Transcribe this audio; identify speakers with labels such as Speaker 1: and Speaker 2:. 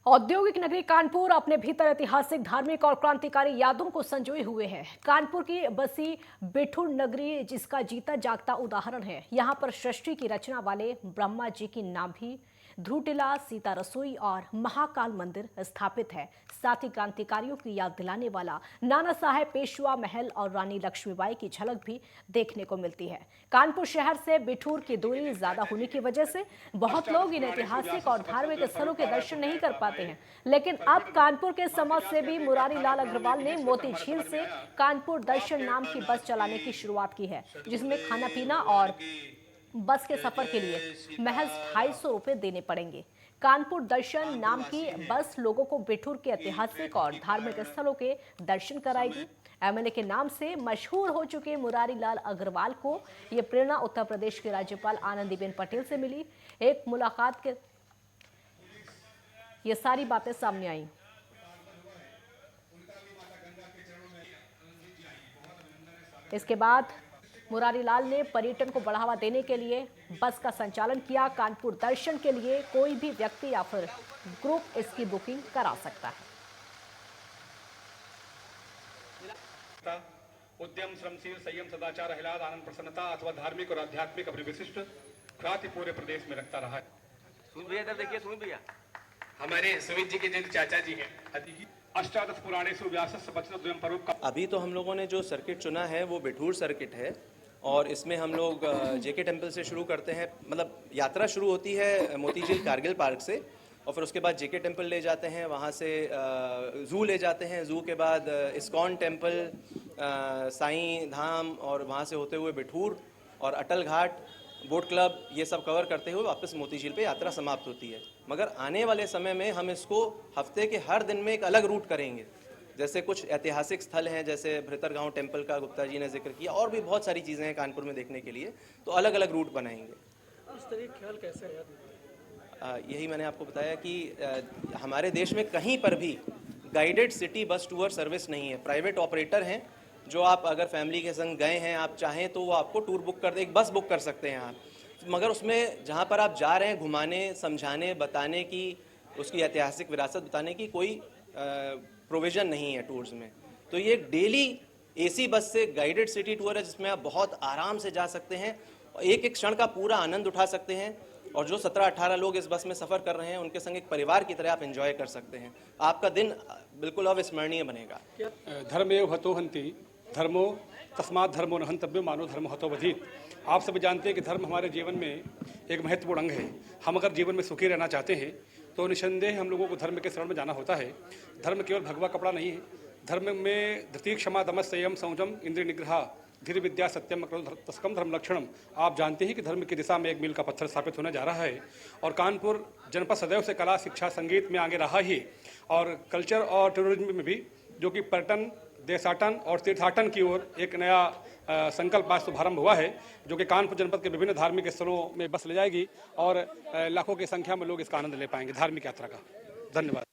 Speaker 1: औद्योगिक नगरी कानपुर अपने भीतर ऐतिहासिक, धार्मिक और क्रांतिकारी यादों को संजोए हुए है। कानपुर की बसी बिठूर नगरी जिसका जीता जागता उदाहरण है। यहाँ पर सृष्टि की रचना वाले ब्रह्मा जी की नाभि, ध्रुव टीला, सीता रसोई और महाकाल मंदिर स्थापित है। साथ ही क्रांतिकारियों की याद दिलाने वाला नाना साहेब पेशवा महल और रानी लक्ष्मीबाई की झलक भी देखने को मिलती है। कानपुर शहर से बिठूर की दूरी ज्यादा होने की वजह से बहुत लोग इन ऐतिहासिक और धार्मिक स्थलों के दर्शन नहीं कर पाते हैं। लेकिन अब कानपुर के समाज सेवी मुरारी लाल अग्रवाल ने मोती झील से कानपुर दर्शन नाम की बस चलाने की शुरुआत की है, जिसमें खाना पीना और बस के सफर के लिए महज 250 रुपए देने पड़ेंगे। कानपुर दर्शन नाम की बस लोगों को बिठूर के ऐतिहासिक और धार्मिक स्थलों के दर्शन कराएगी। एमएलए के नाम से मशहूर हो चुके मुरारी लाल अग्रवाल को यह प्रेरणा उत्तर प्रदेश के राज्यपाल आनंदीबेन पटेल से मिली। एक मुलाकात के ये सारी बातें सामने आई। इसके बाद मुरारी लाल ने पर्यटन को बढ़ावा देने के लिए बस का संचालन किया। कानपुर दर्शन के लिए कोई भी व्यक्ति या फिर ग्रुप इसकी बुकिंग करा सकता है।
Speaker 2: उद्यम, श्रमशील, संयम, सदाचार, हिलाद, आनंद, प्रसन्नता अथवा धार्मिक और आध्यात्मिक अपनी विशिष्ट ख्याति पूरे प्रदेश में रखता रहा है।
Speaker 3: सुन भैया, इधर देखिए, सुन भैया,
Speaker 2: हमारे सुमित जी के जो चाचा जी हैं, अष्टादश पुराणेषु व्यासस्य वचनद्वयं परोक्तम्।
Speaker 4: अभी तो हम लोगों ने जो सर्किट चुना है वो बिठूर सर्किट है और इसमें हम लोग जेके टेम्पल से शुरू करते हैं। मतलब यात्रा शुरू होती है मोतीझील कारगिल पार्क से और फिर उसके बाद जेके टेम्पल ले जाते हैं, वहाँ से जू ले जाते हैं, जू के बाद इस्कॉन टेम्पल, साईं धाम और वहाँ से होते हुए बिठूर और अटल घाट, बोट क्लब, ये सब कवर करते हुए वापस मोतीझील पे यात्रा समाप्त होती है। मगर आने वाले समय में हम इसको हफ्ते के हर दिन में एक अलग रूट करेंगे। जैसे कुछ ऐतिहासिक स्थल हैं, जैसे भृतरगांव टेम्पल का गुप्ता जी ने जिक्र किया, और भी बहुत सारी चीज़ें हैं कानपुर में देखने के लिए, तो अलग अलग रूट बनाएंगे।
Speaker 5: इस तरह ख्याल कैसे है?
Speaker 4: यही मैंने आपको बताया कि हमारे देश में कहीं पर भी guided city bus tour service नहीं है। प्राइवेट ऑपरेटर हैं जो आप अगर फैमिली के संग गए हैं, आप चाहें तो वो आपको टूर बुक कर दे, एक बस बुक कर सकते हैं आप, मगर उसमें जहाँ पर आप जा रहे हैं घुमाने, समझाने, बताने की, उसकी ऐतिहासिक विरासत बताने की कोई प्रोविज़न नहीं है टूर्स में। तो ये एक डेली एसी बस से गाइडेड सिटी टूर है जिसमें आप बहुत आराम से जा सकते हैं और एक एक क्षण का पूरा आनंद उठा सकते हैं। और जो 17-18 लोग इस बस में सफ़र कर रहे हैं उनके संग एक परिवार की तरह आप एंजॉय कर सकते हैं। आपका दिन बिल्कुल अविस्मरणीय बनेगा।
Speaker 2: धर्मेव हतो हन्ति धर्मो तस्मात् धर्मो न हन्तव्यो मानो धर्म हतो वधीत। आप सब जानते हैं कि धर्म हमारे जीवन में एक महत्वपूर्ण अंग है। हम अगर जीवन में सुखी रहना चाहते हैं तो निसंदेह हम लोगों को धर्म के शरण में जाना होता है। धर्म केवल भगवा कपड़ा नहीं है। धर्म में धृति, क्षमा, दमः, संयम, संयम, इंद्रिय निग्रह, धीर, विद्या, सत्यम, तस्कम धर्म लक्षणम। आप जानते हैं कि धर्म की दिशा में एक मील का पत्थर स्थापित होने जा रहा है और कानपुर जनपद सदैव से कला, शिक्षा, संगीत में आगे रहा ही और कल्चर और टूरिज्म में भी, जो कि पर्यटन, देशाटन और तीर्थाटन की ओर एक नया संकल्प आज शुभारंभ हुआ है, जो कि कानपुर जनपद के विभिन्न धार्मिक स्थलों में बस ले जाएगी और लाखों की संख्या में लोग इसका आनंद ले पाएंगे धार्मिक यात्रा का। धन्यवाद।